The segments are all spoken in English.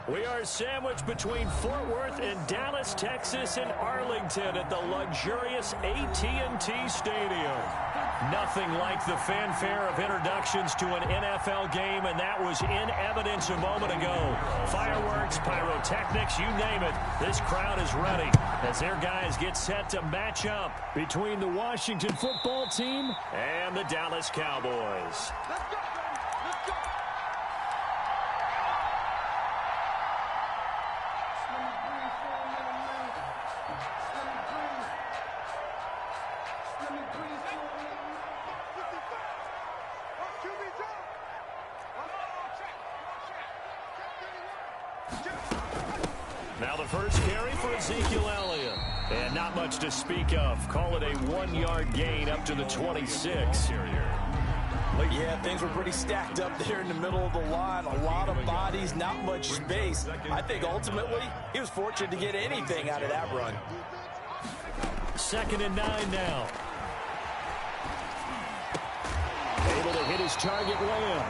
We are sandwiched between Fort Worth and Dallas, Texas, and Arlington at the luxurious AT&T Stadium. Nothing like the fanfare of introductions to an NFL game, and that was in evidence a moment ago. Fireworks, pyrotechnics, you name it. This crowd is ready as their guys get set to match up between the Washington football team and the Dallas Cowboys. Let's go! Now the first carry for Ezekiel Elliott. And not much to speak of. Call it a 1-yard gain up to the 26. Yeah, things were pretty stacked up there in the middle of the line. A lot of bodies, not much space. I think ultimately he was fortunate to get anything out of that run. 2nd and 9 now. Able to hit his target Lamb.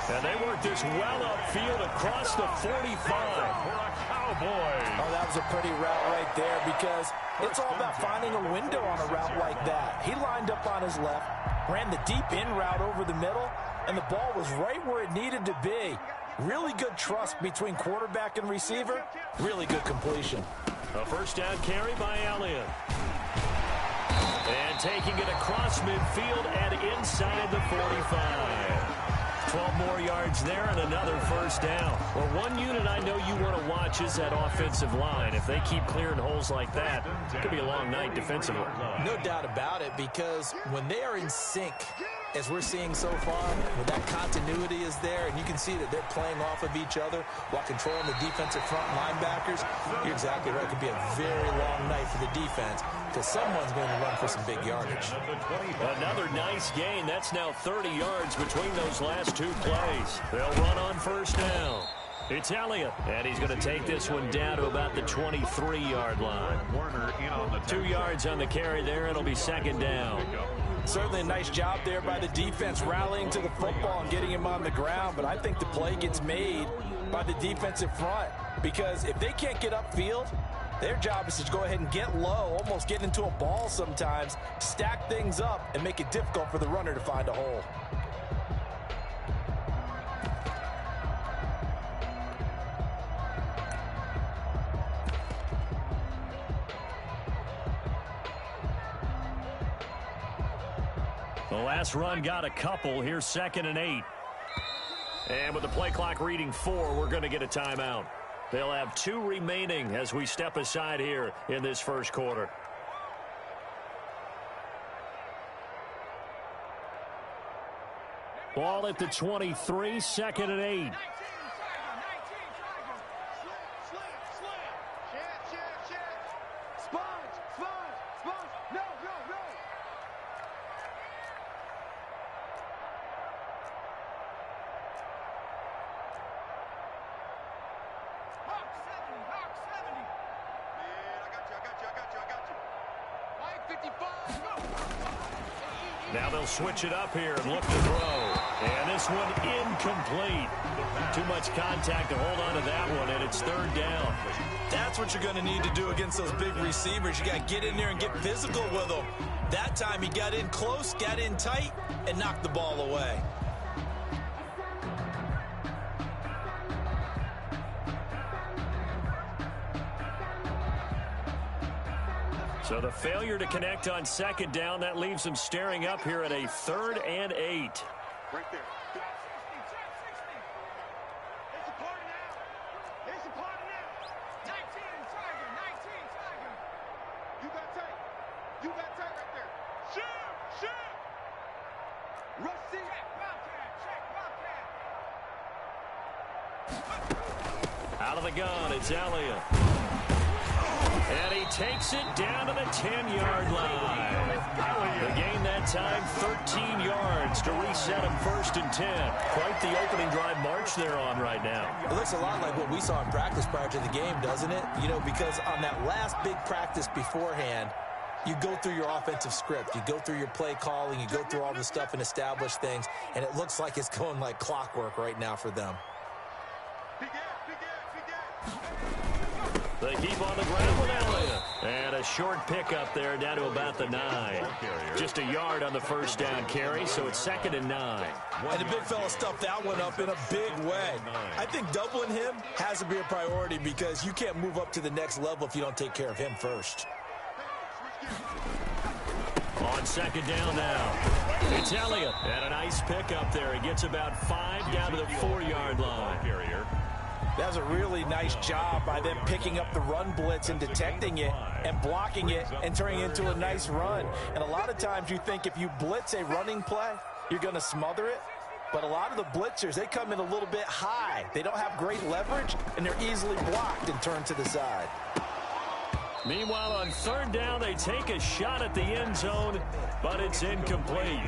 And they work this well upfield across the 45 for a Cowboys. Oh, that was a pretty route right there because it's all about finding a window on a route like that. He lined up on his left, ran the deep in route over the middle, and the ball was right where it needed to be. Really good trust between quarterback and receiver. Really good completion. A first down carry by Elliott. And taking it across midfield and inside the 45. 12 more yards there and another first down. Well, one unit I know you want to watch is that offensive line. If they keep clearing holes like that, it could be a long night defensively. No doubt about it, because when they are in sync, as we're seeing so far, when that continuity is there, and you can see that they're playing off of each other while controlling the defensive front linebackers, you're exactly right. It could be a very long night for the defense because someone's going to run for some big yardage. Another nice gain. That's now 30 yards between those last two plays. They'll run on first down. It's Elliott, and he's going to take this one down to about the 23-yard line. 2 yards on the carry there. It'll be 2nd down. Certainly a nice job there by the defense rallying to the football and getting him on the ground, but I think the play gets made by the defensive front because if they can't get upfield, their job is to go ahead and get low, almost get into a ball sometimes, stack things up, and make it difficult for the runner to find a hole. The last run got a couple. Here's 2nd and 8. And with the play clock reading 4, we're going to get a timeout. They'll have 2 remaining as we step aside here in this first quarter. Ball at the 23, 2nd and 8. Now they'll switch it up here and look to throw. And this one incomplete. Too much contact to hold on to that one, and it's 3rd down. That's what you're going to need to do against those big receivers. You got to get in there and get physical with them. That time he got in close, got in tight, and knocked the ball away. So the failure to connect on 2nd down, that leaves them staring up here at a 3rd and 8. Right there. It's a party now. It's a party now. 19 Tiger. You got tight. You got tight right there. Shoot. Rush C. Check. Out of the gun, it's Elliott. And he takes it down to the 10-yard line. The gain that time, 13 yards to reset him 1st and 10. Quite the opening drive march they're on right now. It looks a lot like what we saw in practice prior to the game, doesn't it? You know, because on that last big practice beforehand, you go through your offensive script. You go through your play calling. You go through all the stuff and establish things. And it looks like it's going like clockwork right now for them. Big They keep on the ground with Elliott. And a short pickup there down to about the 9. Just a yard on the first down carry, so it's 2nd and 9. And the big fella stuffed that one up in a big way. I think doubling him has to be a priority because you can't move up to the next level if you don't take care of him first. On 2nd down now. It's Elliott. And a nice pickup there. He gets about 5 down to the 4-yard line. That was a really nice job by them picking up the run blitz and detecting it and blocking it and turning it into a nice run. And a lot of times you think if you blitz a running play, you're going to smother it. But a lot of the blitzers, they come in a little bit high. They don't have great leverage, and they're easily blocked and turned to the side. Meanwhile, on 3rd down, they take a shot at the end zone, but it's incomplete.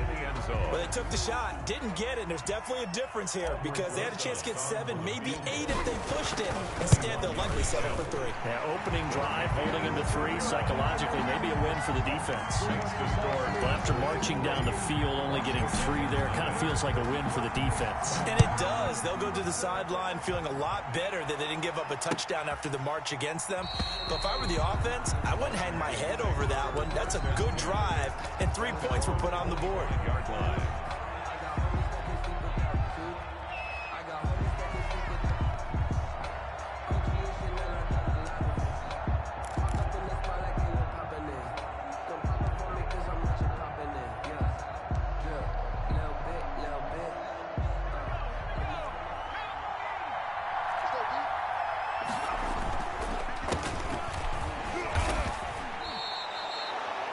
Well, they took the shot, didn't get it, and there's definitely a difference here because they had a chance to get 7, maybe 8 if they pushed it. Instead, they'll likely settle for 3. Yeah, opening drive, holding into 3, psychologically, maybe a win for the defense. But after marching down the field, only getting 3 there, kind of feels like a win for the defense. And it does. They'll go to the sideline feeling a lot better that they didn't give up a touchdown after the march against them. But if I were the offense, I wouldn't hang my head over that one. That's a good drive, and 3 points were put on the board.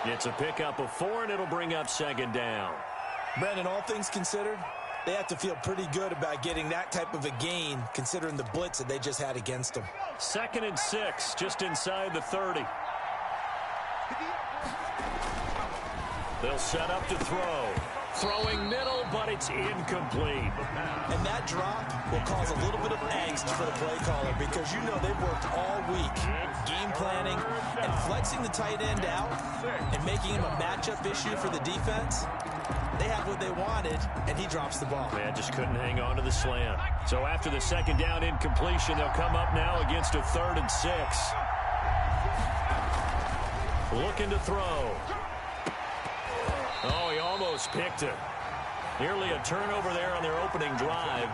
It's a pickup of 4, and it'll bring up 2nd down. Brandon, all things considered, they have to feel pretty good about getting that type of a gain, considering the blitz that they just had against them. 2nd and 6, just inside the 30. They'll set up to throw. Throwing middle, but it's incomplete. And that drop will cause a little bit of angst for the play caller because you know they've worked all week game planning and flexing the tight end out and making him a matchup issue for the defense. They have what they wanted, and he drops the ball. Man, just couldn't hang on to the slant. So after the 2nd down incompletion, they'll come up now against a 3rd and 6. Looking to throw. Oh, he almost picked it. Nearly a turnover there on their opening drive.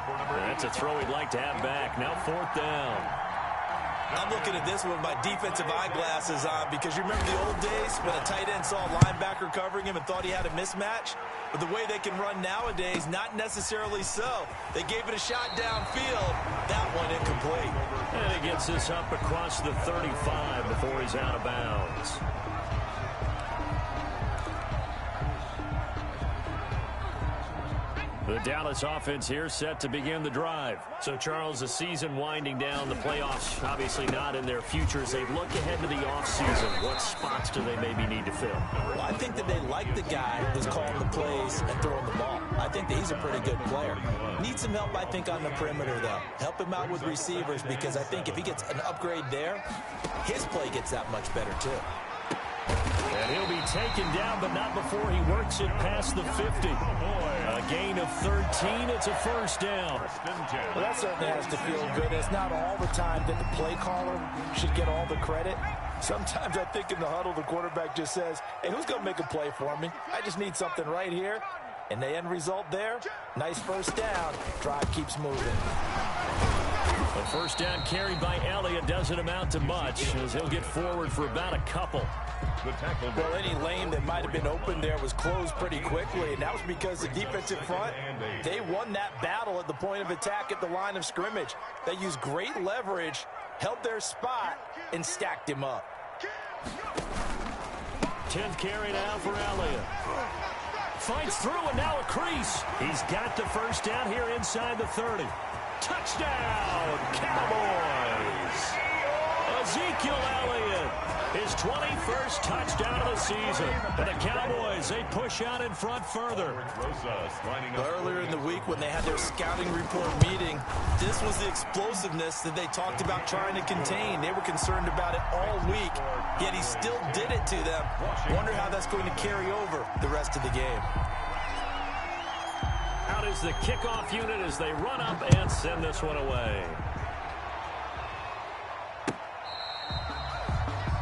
That's a throw he'd like to have back. Now 4th down. I'm looking at this with my defensive eyeglasses on because you remember the old days when a tight end saw a linebacker covering him and thought he had a mismatch? But the way they can run nowadays, not necessarily so. They gave it a shot downfield. That one incomplete. And he gets this up across the 35 before he's out of bounds. The Dallas offense here set to begin the drive. So, Charles, the season winding down, the playoffs obviously not in their futures. They look ahead to the offseason. What spots do they maybe need to fill? Well, I think that they like the guy who's calling the plays and throwing the ball. I think that he's a pretty good player. Needs some help, I think, on the perimeter, though. Help him out with receivers because I think if he gets an upgrade there, his play gets that much better, too. And he'll be taken down, but not before he works it past the 50. A gain of 13. It's a 1st down. Well, that certainly has to feel good. It's not all the time that the play caller should get all the credit. Sometimes I think in the huddle, the quarterback just says, hey, who's going to make a play for me? I just need something right here. And the end result there, nice 1st down. Drive keeps moving. A 1st down carried by Elliott doesn't amount to much as he'll get forward for about a couple. Well, any lane that might have been open there was closed pretty quickly, and that was because the defensive front, they won that battle at the point of attack at the line of scrimmage. They used great leverage, held their spot, and stacked him up. 10th carry now for Elliott. Fights through and now a crease. He's got the 1st down here inside the 30. Touchdown, Cowboys! Ezekiel Elliott, his 21st touchdown of the season. And the Cowboys, they push out in front further. Earlier in the week when they had their scouting report meeting, this was the explosiveness that they talked about trying to contain. They were concerned about it all week, yet he still did it to them. Wonder how that's going to carry over the rest of the game. Out is the kickoff unit as they run up and send this one away.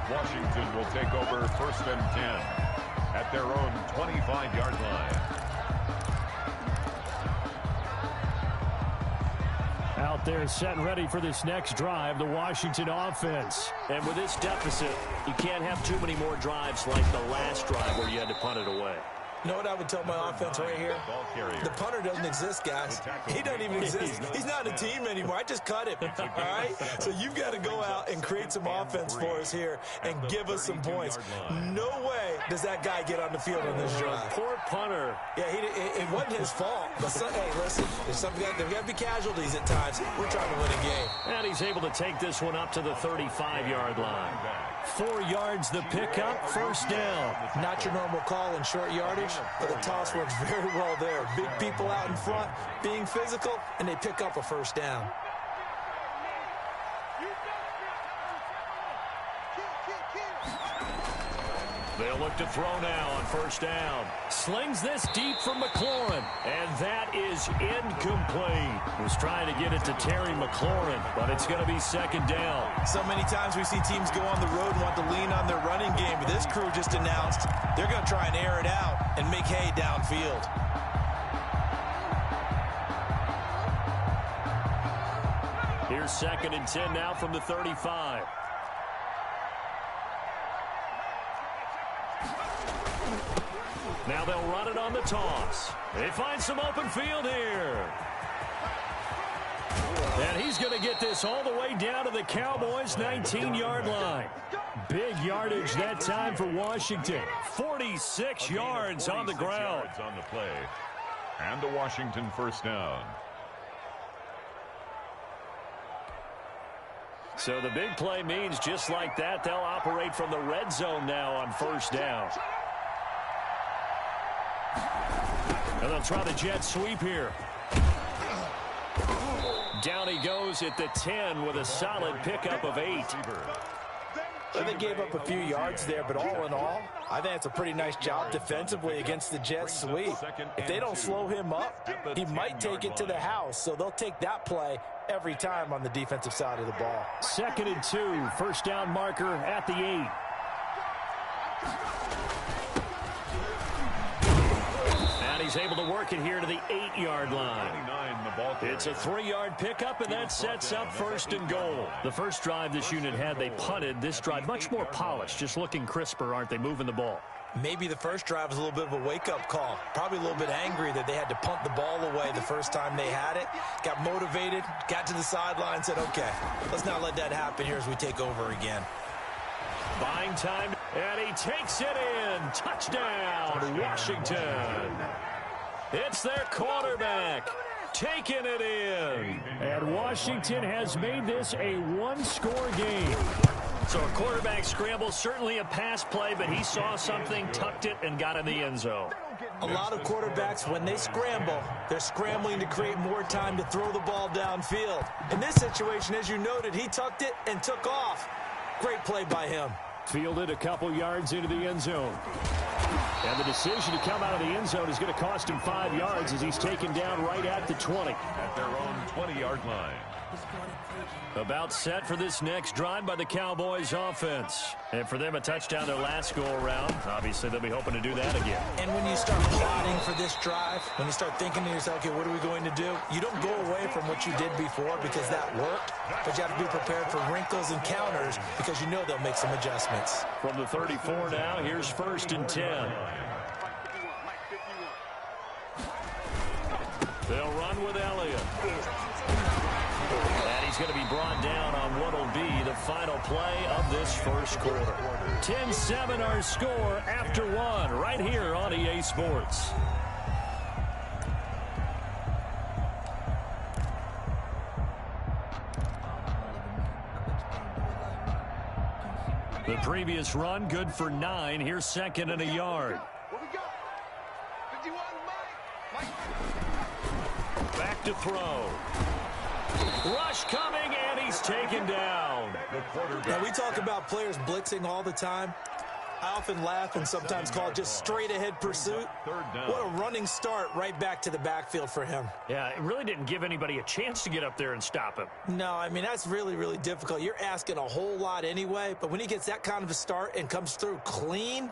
Washington will take over 1st and 10 at their own 25-yard line. Out there set and ready for this next drive, the Washington offense. And with this deficit, you can't have too many more drives like the last drive where you had to punt it away. You know what I would tell my offense right here? The punter doesn't exist, guys. He doesn't even exist. He's not a team anymore. I just cut him, all right? So you've got to go out and create some offense for us here and give us some points. No way does that guy get on the field on this drive. Poor punter. Yeah, it wasn't his fault. But hey, listen, there's got to be casualties at times. We're trying to win a game. And he's able to take this one up to the 35-yard line. 4 yards the pickup, 1st down. Not your normal call in short yardage, but the toss works very well there. Big people out in front, being physical, and they pick up a 1st down. They'll look to throw now on 1st down. Slings this deep from McLaurin, and that is incomplete. Was trying to get it to Terry McLaurin, but it's going to be 2nd down. So many times we see teams go on the road and want to lean on their running game, but this crew just announced they're going to try and air it out and make hay downfield. Here's 2nd and 10 now from the 35. Now they'll run it on the toss. They find some open field here. And he's going to get this all the way down to the Cowboys' 19-yard line. Big yardage that time for Washington. 46 yards on the ground. On the play. And the Washington 1st down. So the big play means just like that, they'll operate from the red zone now on 1st down. And they'll try the jet sweep here. Down he goes at the 10 with a solid pickup of 8. So they gave up a few yards there, but all in all, I think it's a pretty nice job defensively against the jet sweep. If they don't slow him up, he might take it to the house. So they'll take that play every time on the defensive side of the ball. 2nd and 2, 1st down marker at the 8. And he's able to work it here to the 8-yard line. It's a 3-yard pickup, and that sets up 1st and goal. The first drive this unit had, they punted. This drive, much more polished, just looking crisper, aren't they, moving the ball? Maybe the first drive was a little bit of a wake-up call. Probably a little bit angry that they had to punt the ball away the first time they had it. Got motivated, got to the sideline, said, okay, let's not let that happen here as we take over again. Buying time, and he takes it in. Touchdown, Washington. It's their quarterback taking it in. And Washington has made this a one-score game. So a quarterback scramble, certainly a pass play, but he saw something, tucked it, and got in the end zone. A lot of quarterbacks, when they scramble, they're scrambling to create more time to throw the ball downfield. In this situation, as you noted, he tucked it and took off. Great play by him. Fielded a couple yards into the end zone. And the decision to come out of the end zone is going to cost him 5 yards as he's taken down right at the 20. At their own 20-yard line. About set for this next drive by the Cowboys offense. And for them, a touchdown their last go-around. Obviously, they'll be hoping to do that again. And when you start plotting for this drive, when you start thinking to yourself, okay, what are we going to do? You don't go away from what you did before because that worked, but you have to be prepared for wrinkles and counters because you know they'll make some adjustments. From the 34 now, here's 1st and 10. They'll run with Elliott. And he's going to be brought down on what will be the final play of this first quarter. 10-7 our score after one right here on EA Sports. The previous run good for 9. Here's 2nd and a yard. What we got? 51, Mike. Back to throw. Rush coming, and he's taken down. Now, we talk about players blitzing all the time. I often laugh and sometimes call it just straight-ahead pursuit. What a running start right back to the backfield for him. Yeah, it really didn't give anybody a chance to get up there and stop him. No, I mean, that's really, really difficult. You're asking a whole lot anyway, but when he gets that kind of a start and comes through clean,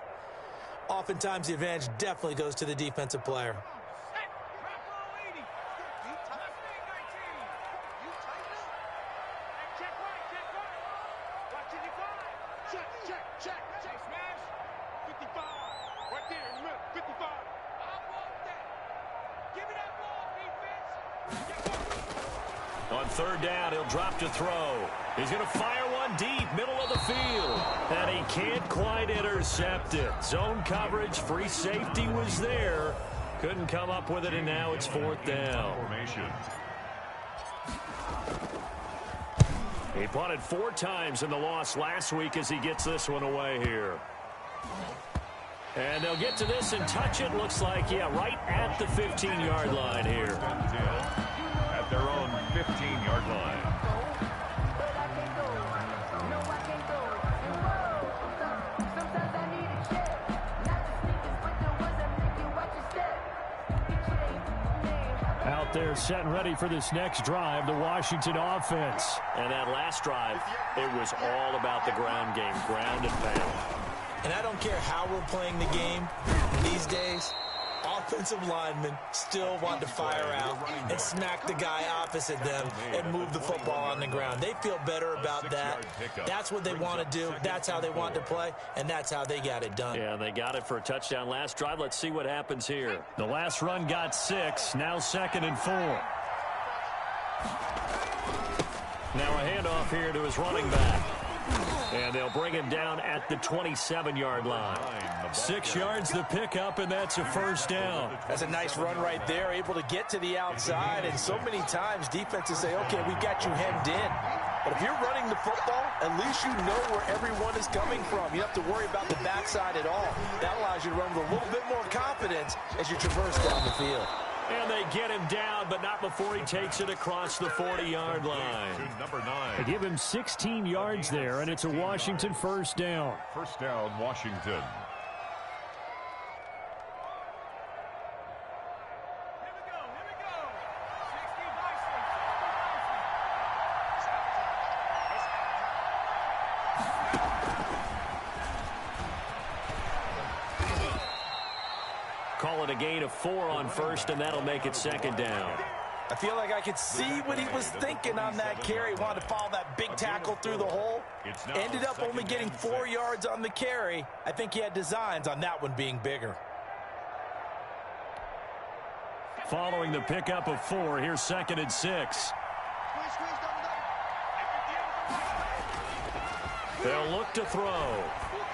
oftentimes the advantage definitely goes to the defensive player. On third down, he'll drop to throw. He's going to fire one deep, middle of the field. And he can't quite intercept it. Zone coverage, free safety was there. Couldn't come up with it, and now it's fourth down. He punted 4 times in the loss last week as he gets this one away here. And they'll get to this and touch it. Looks like, yeah, right at the 15-yard line here. At their own 15-yard line. Out there set and ready for this next drive, the Washington offense. And that last drive, it was all about the ground game, ground and pound. And I don't care how we're playing the game these days, offensive linemen still want to fire out and smack the guy opposite them and move the football on the ground. They feel better about that. That's what they want to do. That's how they want to play, and that's how they got it done. Yeah, they got it for a touchdown last drive. Let's see what happens here. The last run got 6, now 2nd and 4. Now a handoff here to his running back. And they'll bring him down at the 27-yard line. 6 yards the pickup, and that's a first down. That's a nice run right there, able to get to the outside. And so many times defenses say, okay, we've got you hemmed in. But if you're running the football, at least you know where everyone is coming from. You don't have to worry about the backside at all. That allows you to run with a little bit more confidence as you traverse down the field. And they get him down, but not before he takes it across the 40-yard line. Number 9. They give him 16 yards there, and it's a Washington first down. First down, Washington. Call it a gain of 4 on first, and that'll make it 2nd down. I feel like I could see what he was thinking on that carry. Wanted to follow that big tackle through the hole. Ended up only getting 4 yards on the carry. I think he had designs on that one being bigger. Following the pickup of 4, here's 2nd and 6. They'll look to throw.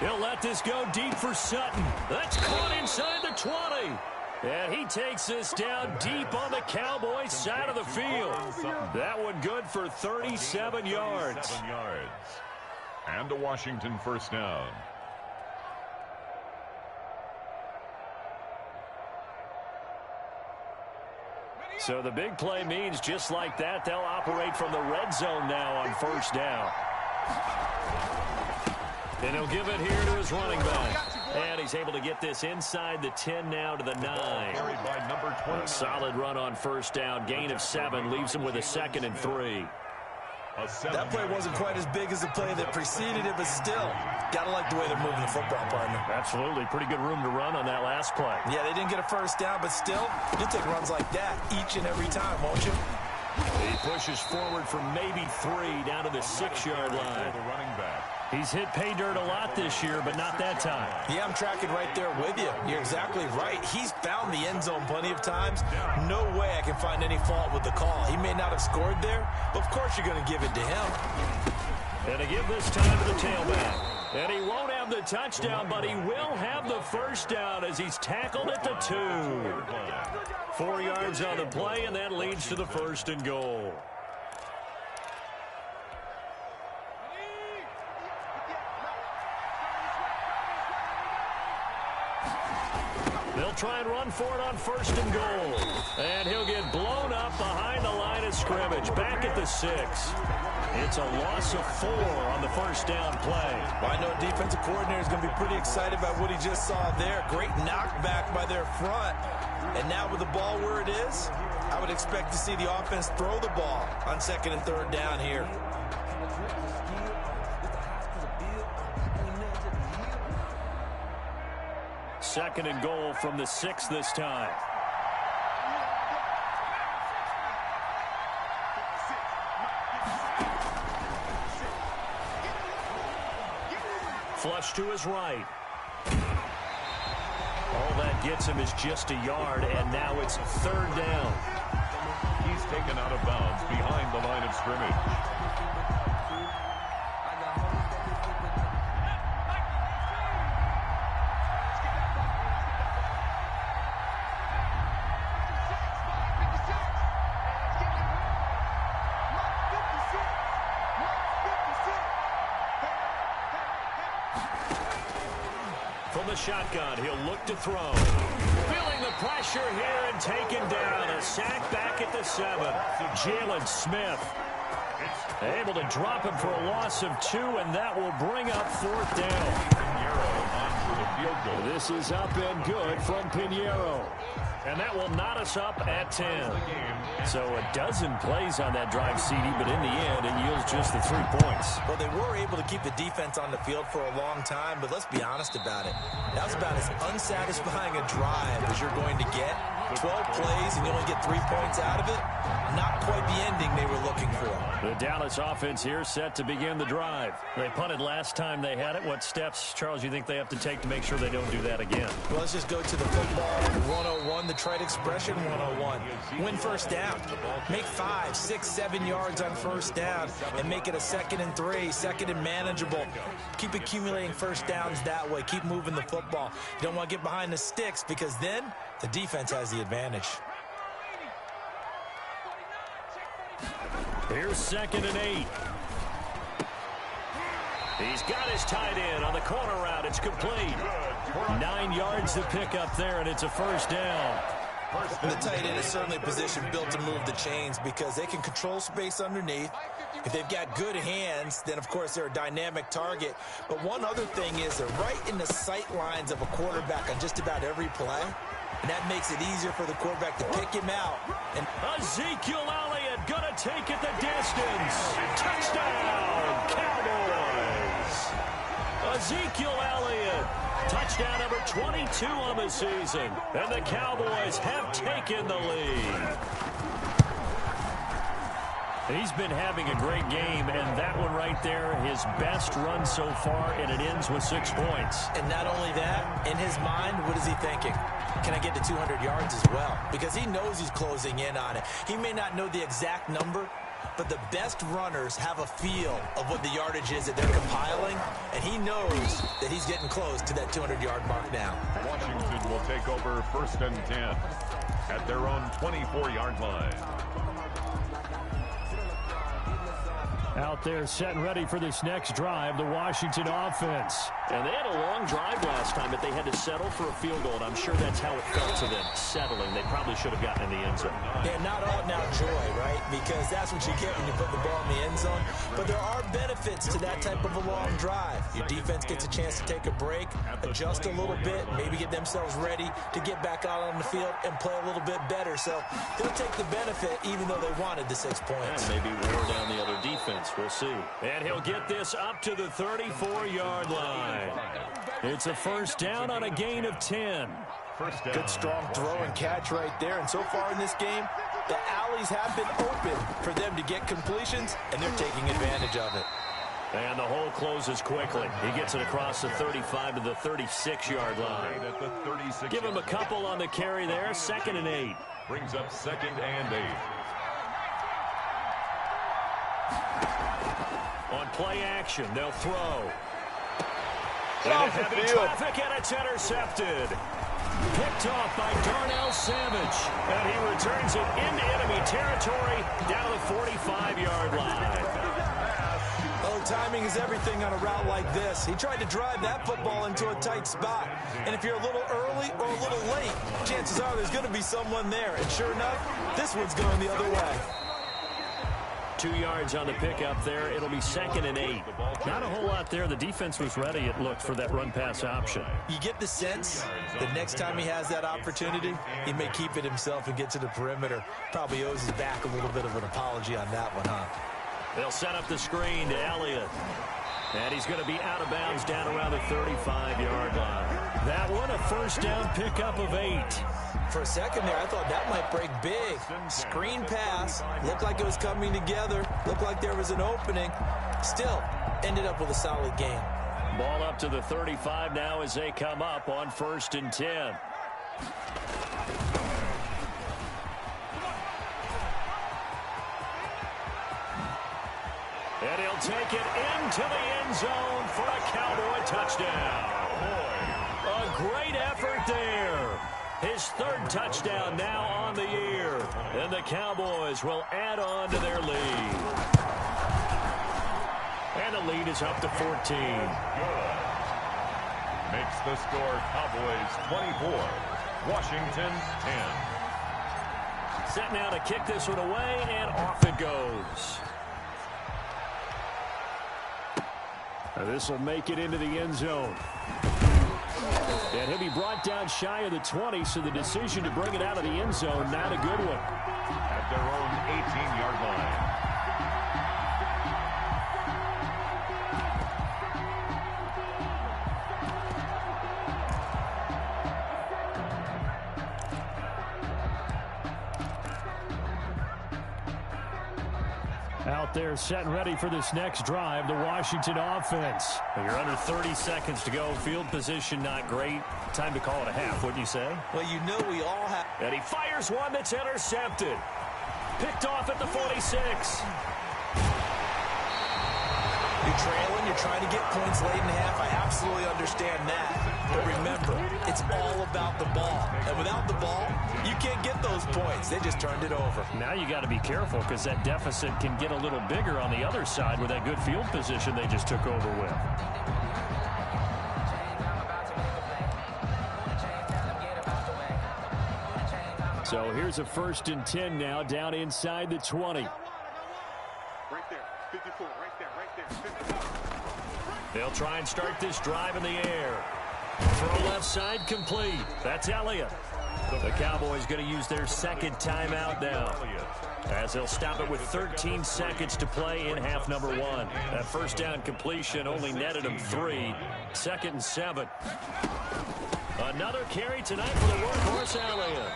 He'll let this go deep for Sutton. That's caught inside the 20. And he takes this down deep on the Cowboys side of the field. That one good for 37 yards. And a Washington first down. So the big play means just like that, they'll operate from the red zone now on first down. And he'll give it here to his running back. And he's able to get this inside the 10 now to the 9. A solid run on first down. Gain of 7 leaves him with a 2nd and 3. That play wasn't quite as big as the play that preceded it, but still, got to like the way they're moving the football, partner. Absolutely. Pretty good room to run on that last play. Yeah, they didn't get a first down, but still, you'll take runs like that each and every time, won't you? He pushes forward for maybe 3 down to the 6-yard line. He's hit pay dirt a lot this year, but not that time. Yeah, I'm tracking right there with you. You're exactly right. He's found the end zone plenty of times. No way I can find any fault with the call. He may not have scored there, but of course you're going to give it to him. And to give this time to the tailback. And he won't have the touchdown, but he will have the first down as he's tackled at the 2. 4 yards on the play, and that leads to the 1st and goal. They'll try and run for it on 1st and goal. And he'll get blown up behind the line of scrimmage. Back at the 6. It's a loss of 4 on the 1st down play. Well, I know defensive coordinator is going to be pretty excited about what he just saw there. Great knockback by their front. And now with the ball where it is, I would expect to see the offense throw the ball on 2nd and 3rd down here. Second and goal from the 6 this time. Flush to his right. All that gets him is just a yard, and now it's 3rd down. He's taken out of bounds behind the line of scrimmage. From the shotgun, he'll look to throw. Feeling the pressure here and taken down. A sack back at the 7. Jalen Smith able to drop him for a loss of 2, and that will bring up 4th down. This is up and good from Pinheiro. And that will knot us up at 10. So a dozen plays on that drive, CD, but in the end, it yields just the 3 points. Well, they were able to keep the defense on the field for a long time, but let's be honest about it. That was about as unsatisfying a drive as you're going to get. 12 plays and you only get 3 points out of it. Not quite the ending they were looking for. The Dallas offense here set to begin the drive. They punted last time they had it. What steps, Charles, you think they have to take to make sure they don't do that again? Well, let's just go to the football 101, the trite expression 101. Win 1st down. Make 5, 6, 7 yards on 1st down and make it a 2nd and 3, 2nd and manageable. Keep accumulating 1st downs that way. Keep moving the football. You don't want to get behind the sticks because then the defense has the advantage. Here's 2nd and 8. He's got his tight end on the corner route. It's complete. 9 yards to pick up there, and it's a 1st down. The tight end is certainly a position built to move the chains because they can control space underneath. If they've got good hands, then, of course, they're a dynamic target. But one other thing is they're right in the sight lines of a quarterback on just about every play. And that makes it easier for the quarterback to pick him out. And Ezekiel Elliott gonna take it the distance. Touchdown, Cowboys. Ezekiel Elliott, touchdown number 22 on the season. And the Cowboys have taken the lead. He's been having a great game, and that one right there, his best run so far, and it ends with 6 points. And not only that, in his mind, what is he thinking? Can I get to 200 yards as well? Because he knows he's closing in on it. He may not know the exact number, but the best runners have a feel of what the yardage is that they're compiling, and he knows that he's getting close to that 200-yard mark now. Washington will take over 1st and 10 at their own 24-yard line. Out there set and ready for this next drive, the Washington offense. And they had a long drive last time, but they had to settle for a field goal. And I'm sure that's how it felt to them, settling. They probably should have gotten in the end zone. Yeah, not all now joy, right? Because that's what you get when you put the ball in the end zone. But there are benefits to that type of a long drive. Your defense gets a chance to take a break, adjust a little bit, maybe get themselves ready to get back out on the field and play a little bit better. So they'll take the benefit even though they wanted the 6 points. And maybe wear down the other defense. We'll see. And he'll get this up to the 34-yard line. It's a 1st down on a gain of 10. Good strong throw and catch right there. And so far in this game, the alleys have been open for them to get completions, and they're taking advantage of it. And the hole closes quickly. He gets it across the 35 to the 36-yard line. Give him a couple on the carry there. 2nd and 8. Brings up 2nd and 8. On play action, they'll throw. And heavy traffic, and it's intercepted. Picked off by Darnell Savage. And he returns it into enemy territory down to the 45-yard line. I'll timing is everything on a route like this. He tried to drive that football into a tight spot. And if you're a little early or a little late, chances are there's going to be someone there. And sure enough, this one's going the other way. 2 yards on the pickup there. It'll be 2nd and 8. Not a whole lot there. The defense was ready, it looked, for that run-pass option. You get the sense that next time he has that opportunity, he may keep it himself and get to the perimeter. Probably owes his back a little bit of an apology on that one, huh? They'll set up the screen to Elliott. And he's going to be out of bounds down around the 35-yard line. That one, a first down pickup of 8. For a second there, I thought that might break big. Screen pass. Looked like it was coming together. Looked like there was an opening. Still, ended up with a solid gain. Ball up to the 35 now as they come up on 1st and 10. And he'll take it into the end zone for a Cowboy touchdown. A great effort there. His 3rd touchdown now on the year. And the Cowboys will add on to their lead. And the lead is up to 14. Makes the score Cowboys 24, Washington 10. Set now to kick this one away, and off it goes. This will make it into the end zone. And he'll be brought down shy of the 20, so the decision to bring it out of the end zone, not a good one. At their own 18-yard line. Out there set and ready for this next drive, the Washington offense. You're under 30 seconds to go. Field position not great. Time to call it a half, wouldn't you say? Well, you know we all have. And he fires one that's intercepted. Picked off at the 46. You're trailing, you're trying to get points late in half. I absolutely understand that. But remember, it's all about the ball. And without the ball, you can't get those points. They just turned it over. Now you got to be careful because that deficit can get a little bigger on the other side with that good field position they just took over with. So here's a 1st and 10 now down inside the 20. Right there, 54, right there, 54. They'll try and start this drive in the air. Throw left side complete. That's Elliott. The Cowboys going to use their 2nd timeout now, as they'll stop it with 13 seconds to play in half number 1. That first down completion only netted them 3. 2nd and 7. Another carry tonight for the workhorse Elliott.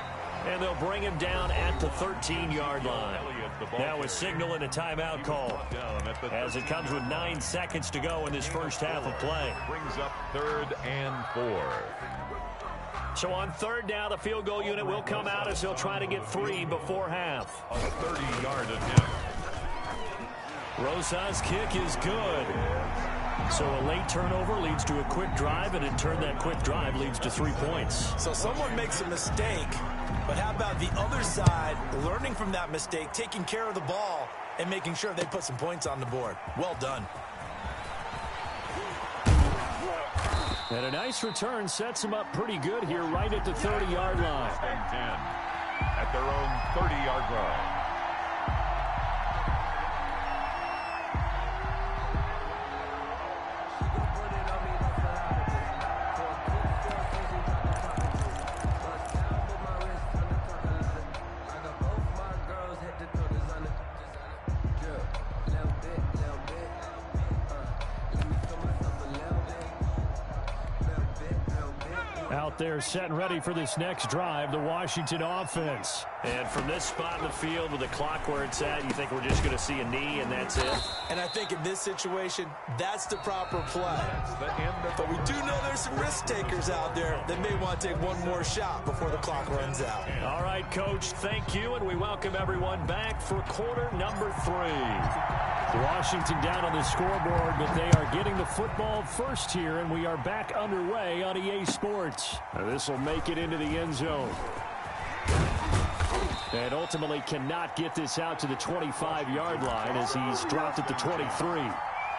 And they'll bring him down at the 13-yard line. Now a signal and a timeout call, as it comes with 9 seconds to go in this first half of play. Brings up 3rd and 4. So on 3rd down, the field goal unit will come out as they'll try to get 3 before half. A 30-yard attempt. Rosa's kick is good. So a late turnover leads to a quick drive, and in turn that quick drive leads to 3 points. So someone makes a mistake, but how about the other side learning from that mistake, taking care of the ball, and making sure they put some points on the board? Well done. And a nice return sets them up pretty good here right at the 30-yard line. 1st and 10 at their own 30-yard line. Out there set and ready for this next drive, the Washington offense. And from this spot in the field with the clock where it's at, you think we're just going to see a knee and that's it? And I think in this situation, that's the proper play. But we do know there's some risk takers out there that may want to take one more shot before the clock runs out. All right, Coach, thank you, and we welcome everyone back for quarter number 3. Washington down on the scoreboard, but they are getting the football first here, and we are back underway on EA Sports. This will make it into the end zone. And ultimately cannot get this out to the 25-yard line as he's dropped at the 23.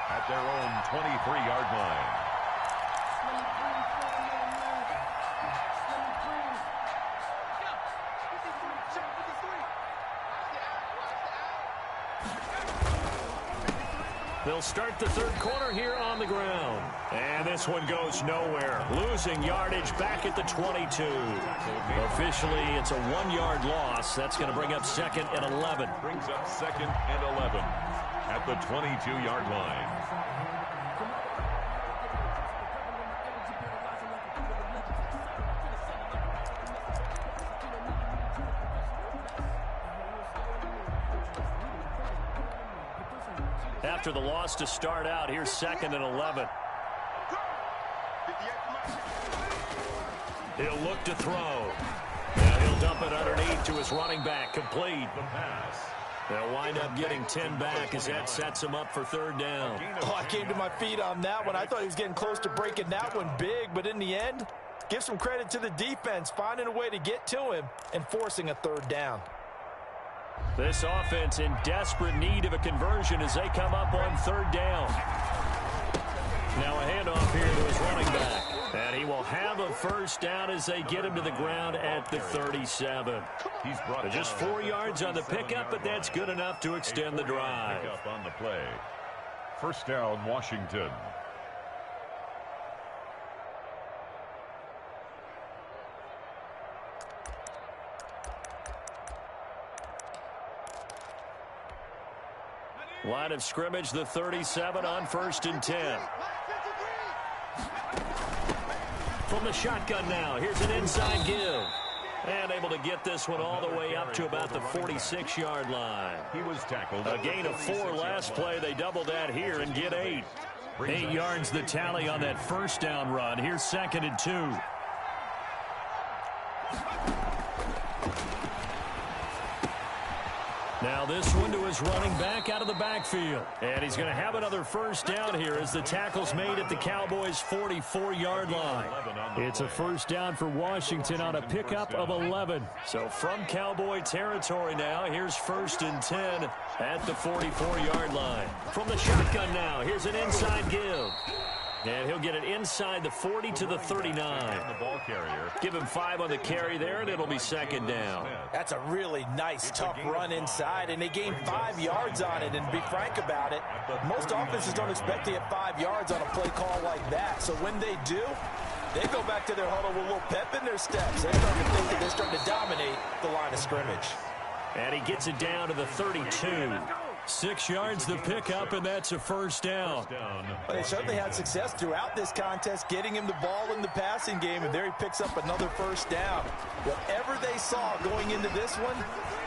at their own 23-yard line. They'll start the third quarter here on the ground. And this one goes nowhere. Losing yardage back at the 22. Officially, it's a 1-yard loss. That's going to bring up 2nd and 11. Brings up 2nd and 11 at the 22-yard line. After the loss to start out, here's 2nd and 11. He'll look to throw. And he'll dump it underneath to his running back. Complete. The pass. They'll wind up getting 10 back as that sets him up for 3rd down. Oh, I came to my feet on that one. I thought he was getting close to breaking that one big, but in the end, give some credit to the defense, finding a way to get to him and forcing a 3rd down. This offense in desperate need of a conversion as they come up on 3rd down. Now a handoff here to his running back. And he will have a 1st down as they get him to the ground at the 37. He's brought just 4 yards on the pickup, but that's good enough to extend the drive. Pick up on the play. 1st down, Washington. Line of scrimmage, the 37 on 1st and 10. From the shotgun now, here's an inside give. And able to get this one all the way up to about the 46-yard line. He was tackled. A gain of 4 last play. They double that here and get 8. 8 yards the tally on that 1st down run. Here's 2nd and 2. Now this one to his running back out of the backfield. And he's going to have another 1st down here as the tackle's made at the Cowboys' 44-yard line. It's a 1st down for Washington on a pickup of 11. So from Cowboy territory now, here's 1st and 10 at the 44-yard line. From the shotgun now, here's an inside give. And he'll get it inside the 40 to the 39. The ball carrier. Give him 5 on the carry there, and it'll be 2nd down. That's a really nice, tough run inside, and they gained 5 yards on it. And to be frank about it, most offenses don't expect to get 5 yards on a play call like that. So when they do, they go back to their huddle with a little pep in their steps. They're starting to think that they're starting to dominate the line of scrimmage. And he gets it down to the 32. 6 yards the pickup, and that's a 1st down. Well, they certainly had success throughout this contest, getting him the ball in the passing game, and there he picks up another 1st down. Whatever they saw going into this one,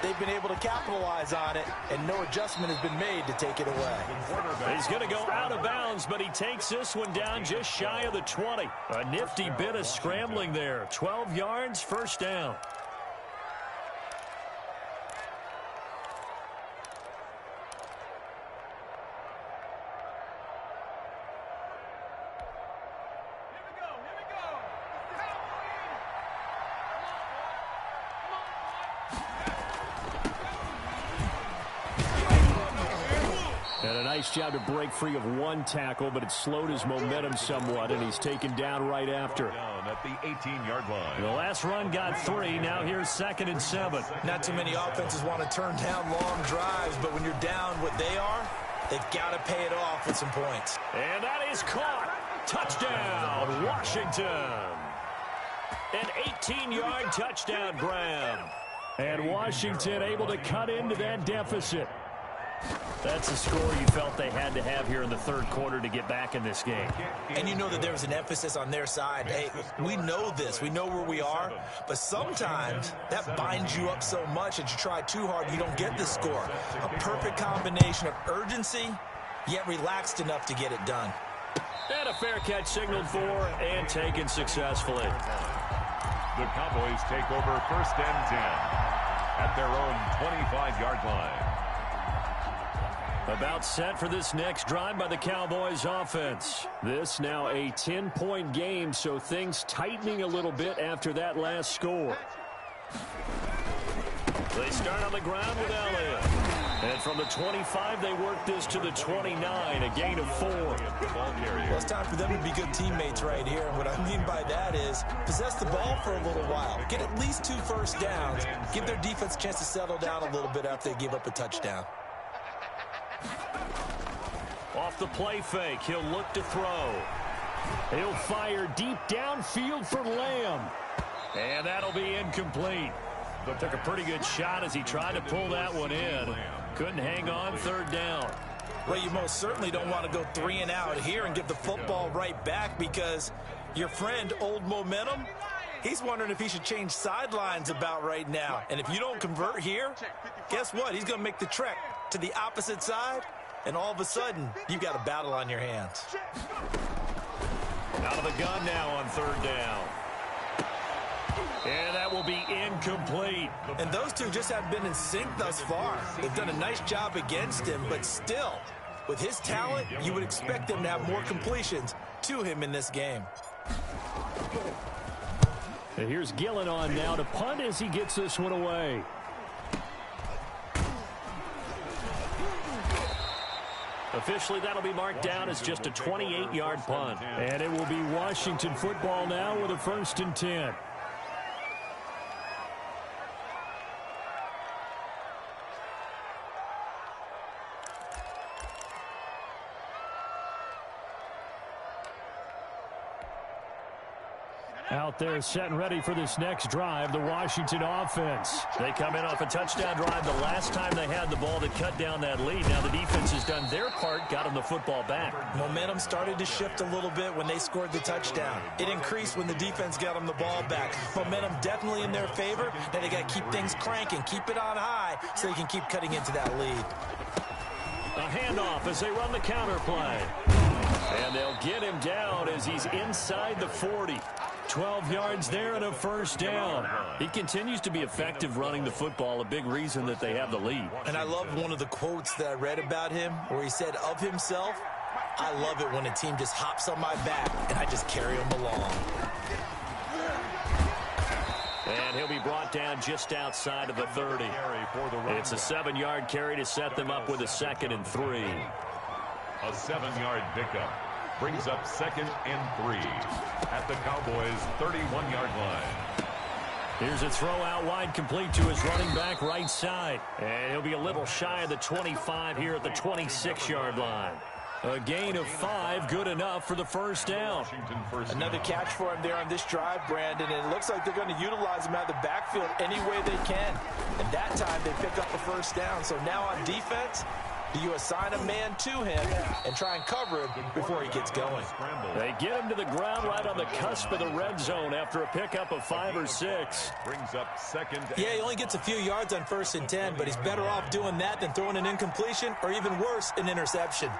they've been able to capitalize on it, and no adjustment has been made to take it away. He's going to go out of bounds, but he takes this one down just shy of the 20. A nifty bit of scrambling there. 12 yards, 1st down. Nice job to break free of 1 tackle, but it slowed his momentum somewhat, and he's taken down right after. Down at the 18-yard line. The last run got 3. Now here's 2nd and 7. Not too many offenses want to turn down long drives, but when you're down what they are, they've got to pay it off with some points. And that is caught. Touchdown, Washington. An 18-yard touchdown grab. And Washington able to cut into that deficit. That's a score you felt they had to have here in the 3rd quarter to get back in this game. And you know that there was an emphasis on their side. Hey, we know this. We know where we are. But sometimes that binds you up so much that you try too hard, you don't get the score. A perfect combination of urgency, yet relaxed enough to get it done. And a fair catch signaled for and taken successfully. The Cowboys take over 1st and 10 at their own 25-yard line. About set for this next drive by the Cowboys offense. This now a 10-point game, so things tightening a little bit after that last score. They start on the ground with Elliott. And from the 25, they work this to the 29, a gain of 4. Well, it's time for them to be good teammates right here. And what I mean by that is possess the ball for a little while. Get at least 2 first downs. Give their defense a chance to settle down a little bit after they give up a touchdown. Off the play fake, he'll look to throw. He'll fire deep downfield for Lamb. And that'll be incomplete. Took a pretty good shot as he tried to pull that one in. Couldn't hang on, 3rd down. Well, you most certainly don't want to go 3 and out here and give the football right back, because your friend, Old Momentum, he's wondering if he should change sidelines about right now. And if you don't convert here, guess what? He's going to make the trek to the opposite side, and all of a sudden, you've got a battle on your hands. Out of the gun now on 3rd down. And that will be incomplete. And those two just haven't been in sync thus far. They've done a nice job against him, but still, with his talent, you would expect them to have more completions to him in this game. And here's Gillen on now to punt as he gets this one away. Officially, that'll be marked down as just a 28-yard punt. And it will be Washington football now with a 1st and 10. Out there set and ready for this next drive, the Washington offense. They come in off a touchdown drive the last time they had the ball that cut down that lead. Now the defense has done their part, got them the football back. Momentum started to shift a little bit when they scored the touchdown. It increased when the defense got them the ball back. Momentum definitely in their favor. Now they got to keep things cranking, keep it on high so they can keep cutting into that lead. A handoff as they run the counter play. And they'll get him down as he's inside the 40. 12 yards there and a 1st down. He continues to be effective running the football, a big reason that they have the lead. And I love one of the quotes that I read about him where he said of himself, "I love it when a team just hops on my back and I just carry them along." And he'll be brought down just outside of the 30. It's a 7-yard carry to set them up with a 2nd and 3. A 7-yard pickup brings up 2nd and 3 at the Cowboys' 31-yard line. Here's a throw out wide, complete to his running back right side. And he'll be a little shy of the 25 here at the 26-yard line. A gain of 5, good enough for the 1st down. Another catch for him there on this drive, Brandon, and it looks like they're going to utilize him out of the backfield any way they can. And that time they pick up a 1st down. So now on defense, do you assign a man to him and try and cover him before he gets going? They get him to the ground right on the cusp of the red zone after a pickup of 5 or 6. Brings up 2nd. Yeah, he only gets a few yards on 1st and 10, but he's better off doing that than throwing an incompletion or even worse, an interception.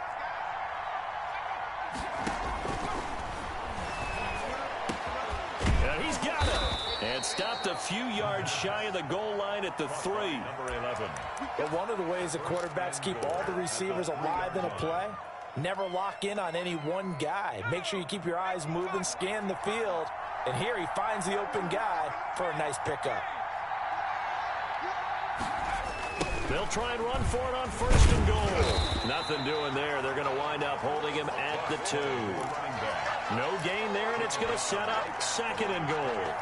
And he's got it. And stopped a few yards shy of the goal line at the 3. Number 11. But one of the ways the quarterbacks keep all the receivers alive in a play, never lock in on any one guy. Make sure you keep your eyes moving, scan the field. And here he finds the open guy for a nice pickup. They'll try and run for it on 1st and goal. Nothing doing there. They're going to wind up holding him at the 2. No gain there, and it's going to set up 2nd and goal.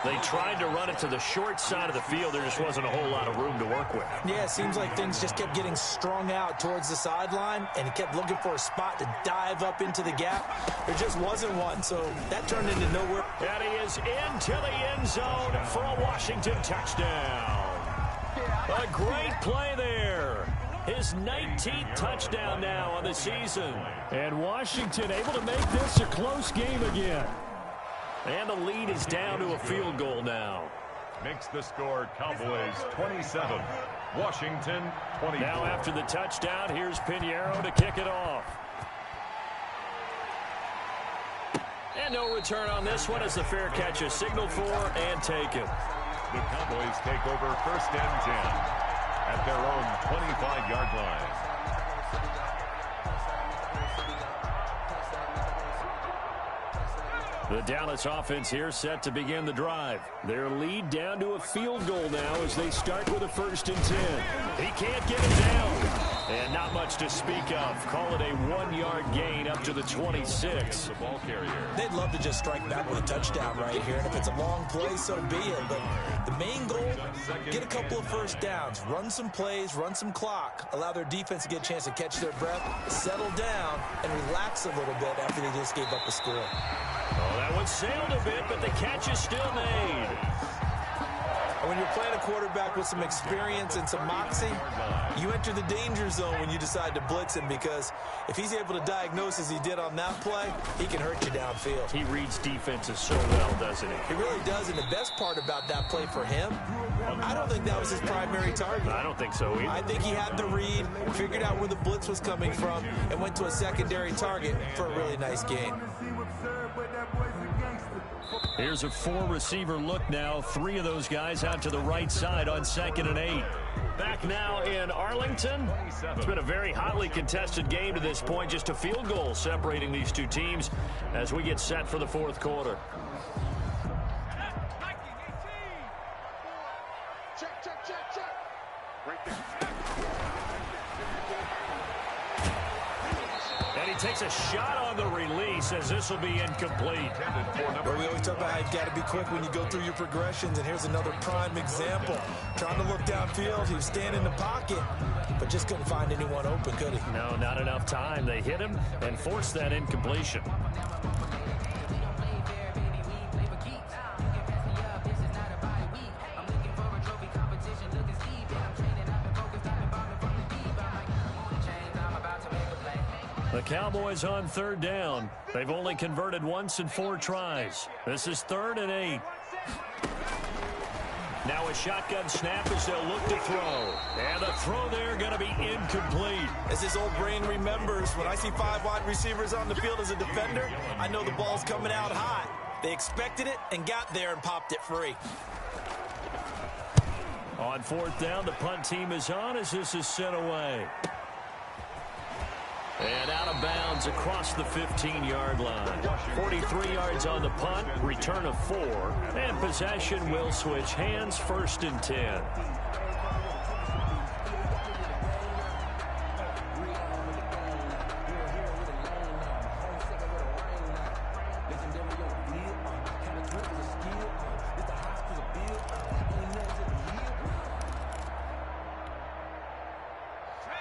They tried to run it to the short side of the field. There just wasn't a whole lot of room to work with. Yeah, it seems like things just kept getting strung out towards the sideline, and he kept looking for a spot to dive up into the gap. There just wasn't one, so that turned into nowhere. And he is into the end zone for a Washington touchdown. A great play there. His 19th touchdown now on the season. And Washington able to make this a close game again. And the lead is down to a field goal now. Makes the score Cowboys 27, Washington 24. Now after the touchdown, here's Pinheiro to kick it off. And no return on this one as the fair catch is signaled for and taken. The Cowboys take over 1st and 10 at their own 25-yard line. The Dallas offense here set to begin the drive. Their lead down to a field goal now as they start with a 1st and 10. He can't get it down. And not much to speak of. Call it a 1-yard gain up to the 26. The ball carrier. They'd love to just strike back with a touchdown right here. And if it's a long play, so be it. But the main goal, get a couple of first downs. Run some plays, run some clock. Allow their defense to get a chance to catch their breath, settle down, and relax a little bit after they just gave up a score. Oh, that one sailed a bit, but the catch is still made. And when you're playing a quarterback with some experience and some moxie, you enter the danger zone when you decide to blitz him, because if he's able to diagnose as he did on that play, he can hurt you downfield. He reads defenses so well, doesn't he? He really does, and the best part about that play for him, I don't think that was his primary target. I don't think so either. I think he had the read, figured out where the blitz was coming from, and went to a secondary target for a really nice gain. Here's a 4-receiver look now. 3 of those guys out to the right side on 2nd and 8. Back now in Arlington. It's been a very hotly contested game to this point. Just a field goal separating these two teams as we get set for the 4th quarter. Check, check, check, check. Right there. And he takes a shot on the release as this will be incomplete. But we always talk about how you've got to be quick when you go through your progressions, and here's another prime example. Trying to look downfield, he was standing in the pocket, but just couldn't find anyone open, could he? No, not enough time. They hit him and forced that incompletion. The Cowboys on 3rd down. They've only converted once in 4 tries. This is 3rd and 8. Now a shotgun snap as they'll look to throw. And the throw there going to be incomplete. As his old brain remembers, when I see 5 wide receivers on the field as a defender, I know the ball's coming out hot. They expected it and got there and popped it free. On 4th down, the punt team is on as this is sent away. And out of bounds across the 15-yard line. 43 yards on the punt, return of 4, and possession will switch hands, 1st and 10.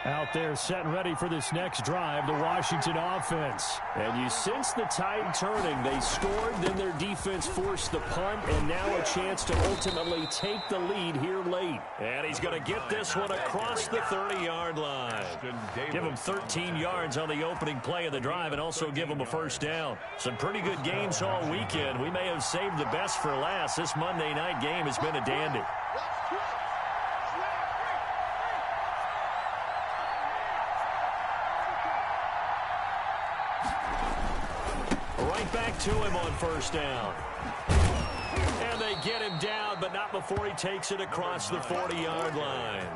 Out there set and ready for this next drive, the Washington offense. And you sense the tide turning. They scored, then their defense forced the punt, and now a chance to ultimately take the lead here late. And he's going to get this one across the 30-yard line. Give him 13 yards on the opening play of the drive and also give him a 1st down. Some pretty good games all weekend. We may have saved the best for last. This Monday night game has been a dandy. Back to him on 1st down. And they get him down, but not before he takes it across the 40-yard line.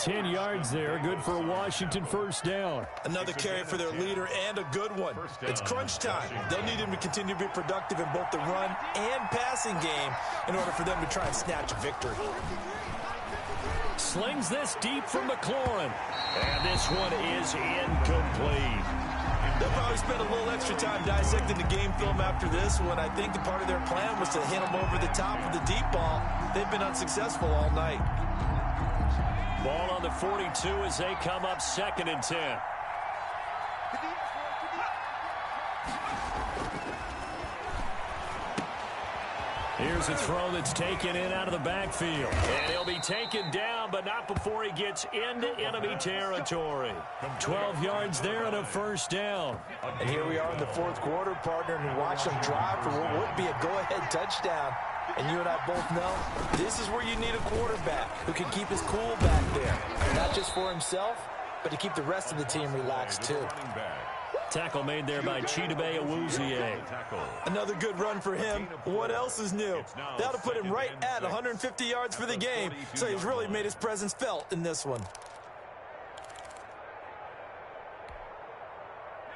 10 yards there, good for a Washington 1st down. Another carry for their leader and a good one. It's crunch time. They'll need him to continue to be productive in both the run and passing game in order for them to try and snatch a victory. Slings this deep from McLaurin. And this one is incomplete. They'll probably spend a little extra time dissecting the game film after this one. I think the part of their plan was to hit them over the top of the deep ball. They've been unsuccessful all night. Ball on the 42 as they come up 2nd and 10. Here's a throw that's taken in out of the backfield. And he'll be taken down, but not before he gets into enemy territory. 12 yards there and a 1st down. And here we are in the 4th quarter, partner, and watch them drive for what would be a go-ahead touchdown. And you and I both know this is where you need a quarterback who can keep his cool back there. Not just for himself, but to keep the rest of the team relaxed too. Tackle made there by Chidobe Awuzie. Another good run for him. What else is new? That'll put him right at 150 yards for the game, so he's really made his presence felt in this one.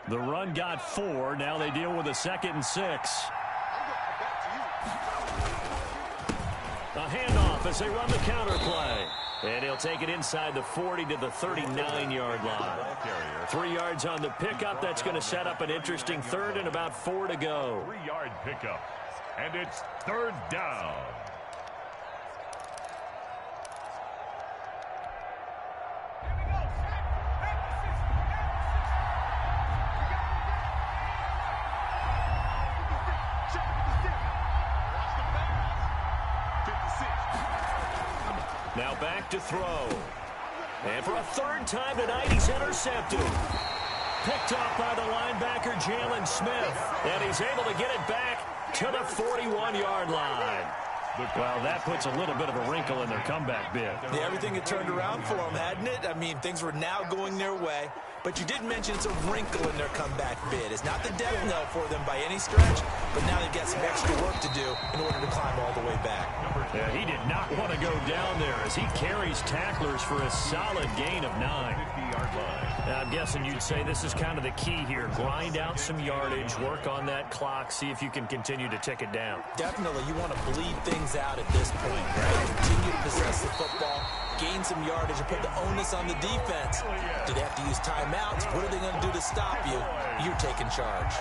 The run got 4. Now they deal with a 2nd and 6. A handoff as they run the counter play. And he'll take it inside the 40 to the 39-yard line. 3 yards on the pickup. That's going to set up an interesting third and about 4 to go. 3-yard pickup. And it's third down. Now back to throw. And for a third time tonight, he's intercepted. Picked off by the linebacker, Jalen Smith. And he's able to get it back to the 41-yard line. Well, that puts a little bit of a wrinkle in their comeback bid. Yeah, everything had turned around for them, hadn't it? I mean, things were now going their way. But you did mention it's a wrinkle in their comeback bid. It's not the death knell for them by any stretch, but now they've got some extra work to do in order to climb all the way back. Yeah, he did not want to go down there as he carries tacklers for a solid gain of 9. 50-yard line. I'm guessing you'd say this is kind of the key here. Grind out some yardage, work on that clock, see if you can continue to tick it down. Definitely, you want to bleed things out at this point, right? Continue to possess the football, gain some yardage, and put the onus on the defense. Do they have to use timeouts? What are they going to do to stop you? You're taking charge.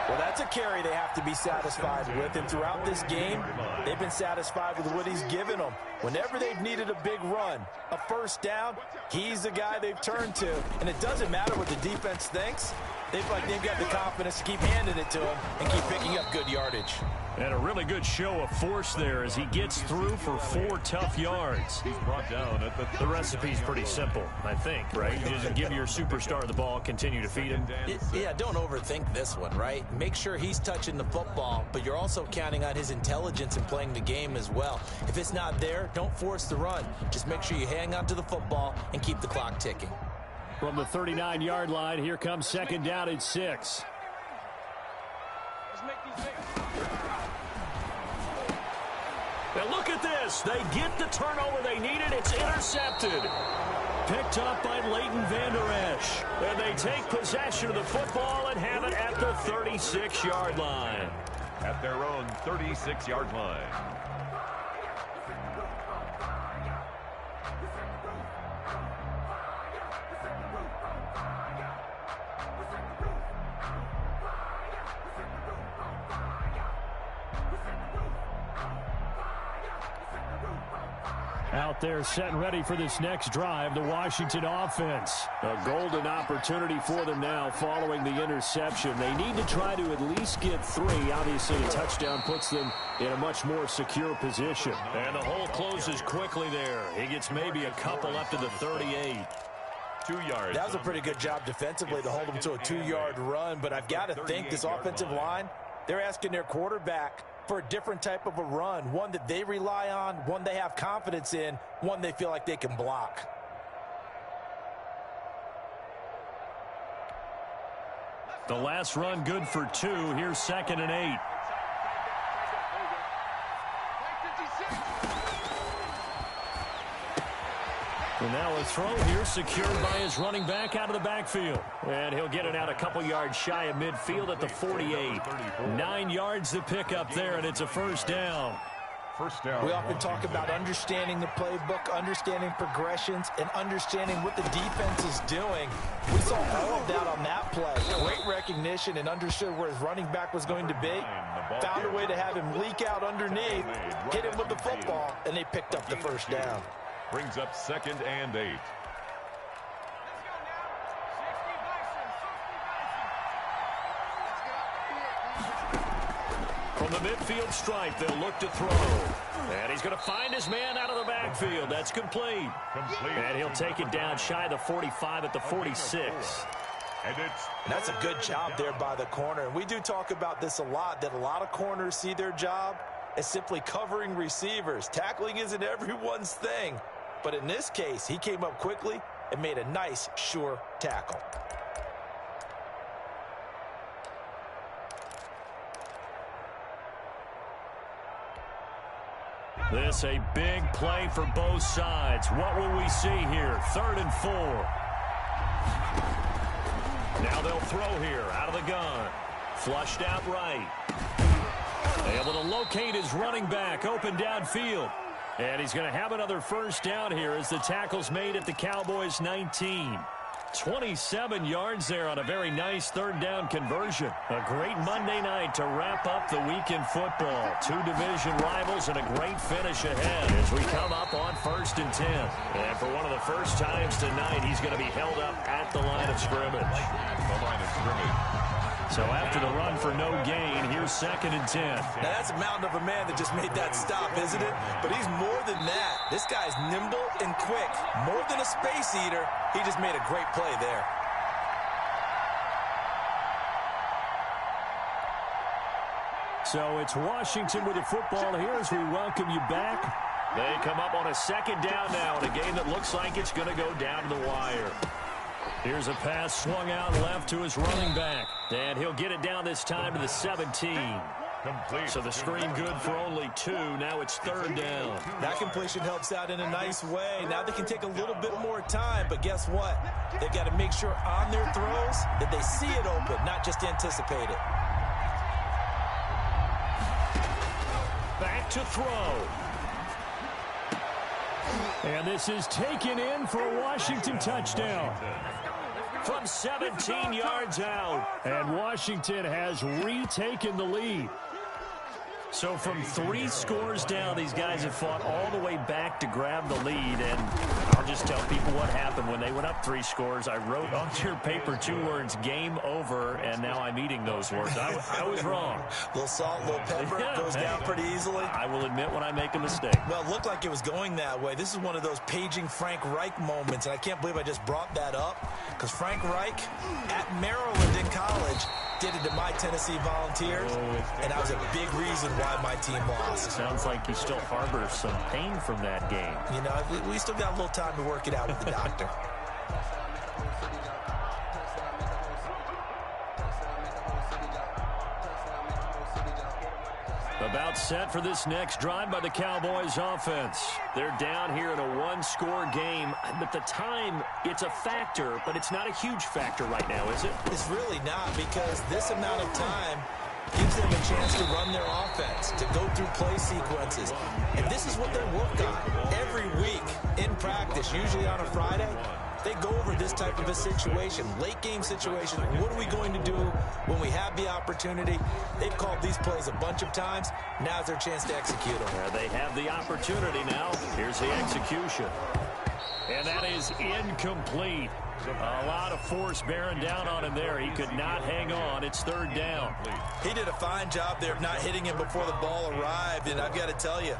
Well, that's a carry they have to be satisfied with. And throughout this game, they've been satisfied with what he's given them. Whenever they've needed a big run, a first down, he's the guy they've turned to. And it doesn't matter what the defense thinks. They've got the confidence to keep handing it to him and keep picking up good yardage. And a really good show of force there as he gets through for 4 tough yards. He's brought down at The recipe's pretty simple, I think, right? You just give your superstar the ball, continue to feed him. Yeah, don't overthink this one, right? Make sure he's touching the football, but you're also counting on his intelligence in playing the game as well. If it's not there, don't force the run. Just make sure you hang on to the football and keep the clock ticking. From the 39-yard line, here comes second down at 6. Now look at this. They get the turnover they needed. It's intercepted. Picked up by Leighton Vander Esch. And they take possession of the football and have it at the 36-yard line. at their own 36-yard line. Out there set and ready for this next drive, the Washington offense. A golden opportunity for them now following the interception. They need to try to at least get 3. Obviously, a touchdown puts them in a much more secure position. And the hole closes quickly there. He gets maybe a couple up to the 38. 2 yards. That was a pretty good job defensively to hold them to a 2-yard run, but I've got to think this offensive line, they're asking their quarterback for a different type of a run, one that they rely on, one they have confidence in, one they feel like they can block. The last run good for 2. Here's 2nd and 8. And now a throw here secured by his running back out of the backfield. And he'll get it out a couple yards shy of midfield at the 48. 9 yards to pick up there, and it's a first down. First down. We often talk about understanding the playbook, understanding progressions, and understanding what the defense is doing. We saw all of that on that play. Great recognition and understood where his running back was going to be. Found a way to have him leak out underneath, hit him with the football, and they picked up the first down. Brings up 2nd and 8. From the midfield stripe, they'll look to throw. And he's going to find his man out of the backfield. That's complete. And he'll take it down shy of the 45 at the 46. And that's a good job there by the corner. And we do talk about this a lot, that a lot of corners see their job as simply covering receivers. Tackling isn't everyone's thing. But in this case, he came up quickly and made a nice, sure tackle. This a big play for both sides. What will we see here? 3rd and 4. Now they'll throw here out of the gun. Flushed out right. Able to locate his running back open downfield. And he's going to have another first down here as the tackle's made at the Cowboys' 19. 27 yards there on a very nice third down conversion. A great Monday night to wrap up the week in football. Two division rivals and a great finish ahead as we come up on 1st and 10. And for one of the first times tonight, he's going to be held up at the line of scrimmage. The line of scrimmage. So after the run for no gain, here's 2nd and 10. Now that's a mountain of a man that just made that stop, isn't it? But he's more than that. This guy's nimble and quick. More than a space eater, he just made a great play there. So it's Washington with the football here as we welcome you back. They come up on a 2nd down now in a game that looks like it's going to go down to the wire. Here's a pass swung out left to his running back. And he'll get it down this time to the 17. Complete. So the screen good for only 2. Now it's 3rd down. That completion helps out in a nice way. Now they can take a little bit more time, but guess what? They've got to make sure on their throws that they see it open, not just anticipate it. Back to throw. And this is taken in for a Washington touchdown. From 17 yards out. And Washington has retaken the lead. So from 3 scores down, these guys have fought all the way back to grab the lead. And I'll just tell people what happened when they went up 3 scores. I wrote onto your paper 2 words, game over, and now I'm eating those words. I was wrong. A little salt, a little pepper, goes down pretty easily. I will admit when I make a mistake. Well, it looked like it was going that way. This is one of those paging Frank Reich moments, and I can't believe I just brought that up because Frank Reich at Maryland in college did it to my Tennessee Volunteers, and that was a big reason why my team lost. Sounds like he still harbors some pain from that game. You know, we still got a little time to work it out with the doctor. About set for this next drive by the Cowboys offense. They're down here in a 1-score game, but the time, it's a factor, but it's not a huge factor right now, is it? It's really not, because this amount of time gives them a chance to run their offense, to go through play sequences. And this is what they work on every week in practice, usually on a Friday. They go over this type of a situation, late game situation. What are we going to do when we have the opportunity? They've called these plays a bunch of times. Now's their chance to execute them. They have the opportunity now. Here's the execution. And that is incomplete. A lot of force bearing down on him there. He could not hang on. It's 3rd down. He did a fine job there of not hitting him before the ball arrived. And I've got to tell you,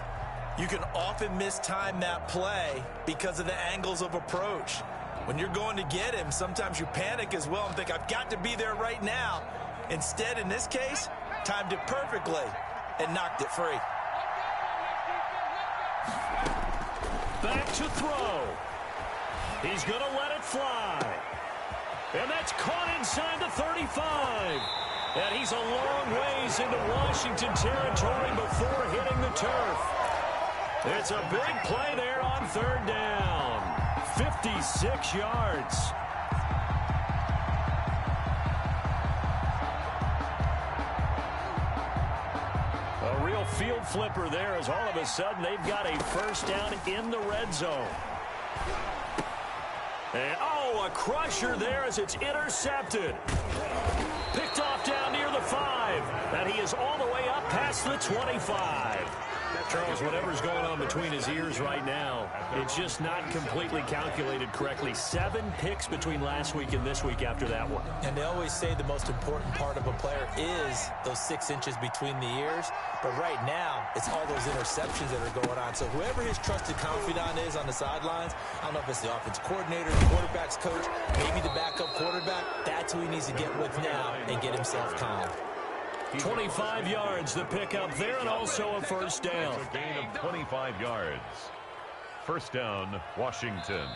you can often mistime that play because of the angles of approach. When you're going to get him, sometimes you panic as well and think, I've got to be there right now. Instead, in this case, timed it perfectly and knocked it free. Back to throw. He's going to let it fly. And that's caught inside the 35. And he's a long ways into Washington territory before hitting the turf. It's a big play there on 3rd down. 56 yards. A real field flipper there as all of a sudden they've got a first down in the red zone. And, a crusher there as it's intercepted. Picked off down near the 5. And he is all the way up past the 25. Charles, whatever's going on between his ears right now, it's just not completely calculated correctly. 7 picks between last week and this week after that one. And they always say the most important part of a player is those 6 inches between the ears. But right now, it's all those interceptions that are going on. So whoever his trusted confidant is on the sidelines, I don't know if it's the offense coordinator, the quarterback's coach, maybe the backup quarterback, that's who he needs to get with now and get himself calm. 25 yards, the pickup there, and also a first down. A gain of 25 yards. First down, Washington.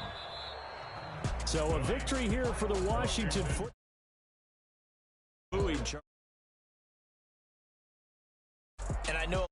So a victory here for the Washington football. And I know